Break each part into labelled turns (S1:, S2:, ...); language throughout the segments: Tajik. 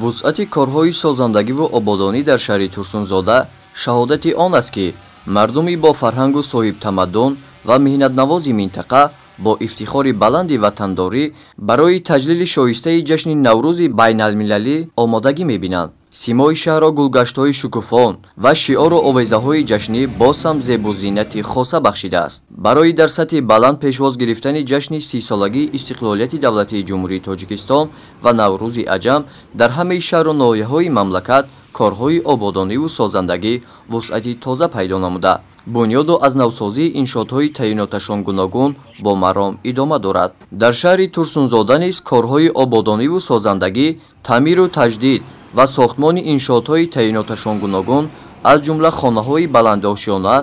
S1: вусъати корҳои созандагиву ободонӣ дар шаҳри Турсунзода шаҳодати он аст, ки мардуми бо фарҳангу соҳибтамаддун ва меҳнатнавози минтақа бо ифтихори баланди ватандорӣ барои таҷлили шоистаи ҷашни Наврӯзи байналмилалӣ омодагӣ мебинанд. симои шаҳрро гулгаштҳои шукуфон ва шиору овезаҳои ҷашнӣ боз ҳам зебу зиннати хоса бахшидааст. барои дар сатҳи баланд пешвоз гирифтани ҷашни 30-солагии истиқлолияти давлатии ҷумҳурии Тоҷикистон ва Наврӯзи аҷам дар ҳамаи шаҳру ноҳияҳои мамлакат корҳои ободониву созандагӣ вусъати тоза пайдо намуда, бунёду аз навсозии иншоотҳои таъйиноташон гуногун бо маром идома дорад. дар шаҳри Турсунзода низ корҳои ободониву созандагӣ, таъмиру таҷдид ва сохтмони иншоотҳои таъйиноташон гуногун аз ҷумла хонаҳои баландошиёна,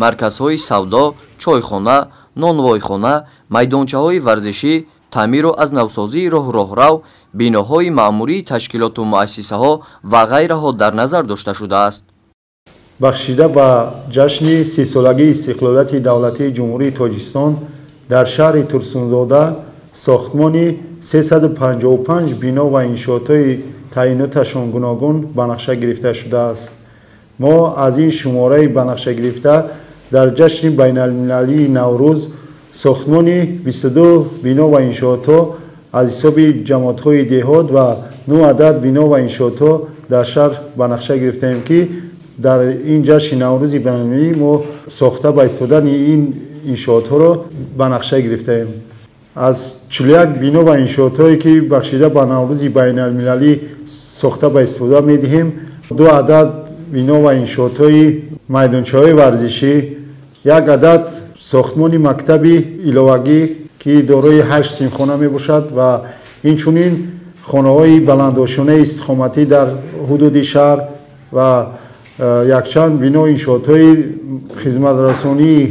S1: марказҳои савдо, чойхона, нонвойхона, майдончаҳои варзишӣ, таъмиру аз навсозии роҳрав, биноҳои маъмурии ташкилоту муассисаҳо ва ғайраҳо дар назар дошта шудааст.
S2: бахшида ба ҷашни 30-солагии истиқлолияти давлатии ҷумҳурии Тоҷикистон дар шаҳри Турсунзода сохтмони 355 бино ва иншоотҳои таъйиноташон гуногун ба нақша гирифта шудааст. мо аз ин шумораи ба нақша гирифта дар ҷашни байналмилалии Наврӯз сохтмони 22 бино ва иншоотҳо аз ҳисоби ҷамоатҳои деҳот ва 9 адад бино ва иншоотҳо дар шаҳр ба нақша гирифтаем, ки дар ин ҷашни Наврӯзи байналмилалӣ мо сохта ба истифодани ин иншоотҳоро ба нақша гирифтаем. аз 41 бино ва иншоотҳое ки бахшида ба Наврӯзи байналмилалӣ сохта ба истифода медиҳем, 2 адад бино ва иншоотҳои майдончаҳои варзишӣ, 1 адад сохтмони мактаби иловагӣ ки дорои 8 синфхона мебошад ва инчунин хонаҳои баландошиёнаи истиқоматӣ дар ҳудуди шаҳр ва якчанд бино иншоотҳои хизматрасонии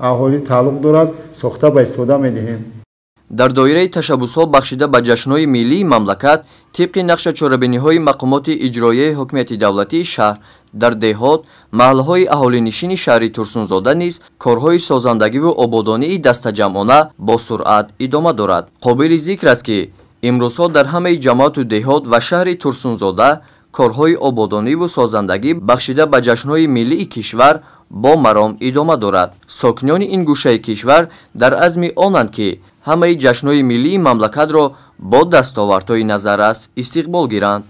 S2: аҳолӣ тааллуқ дорад сохта ба истифода медиҳем.
S1: дар доираи ташаббусҳо бахшида ба ҷашнҳои миллии мамлакат тибқи нақша чорабиниҳои мақомоти иҷроияи ҳокимияти давлатии шаҳр дар деҳот, маҳаллаҳои аҳолинишини шаҳри Турсунзода низ корҳои созандагиву ободонии дастаҷамъона бо суръат идома дорад. қобили зикр аст, ки имрӯзҳо дар ҳамаи ҷамоату деҳот ва шаҳри Турсунзода корҳои ободониву созандагӣ бахшида ба ҷашнҳои миллии кишвар бо маром идома дорад. сокинони ин гӯшаи кишвар дар азми онанд, ки ҳамаи ҷашнҳои миллии мамлакатро бо дастовардҳои назаррас истиқбол гиранд.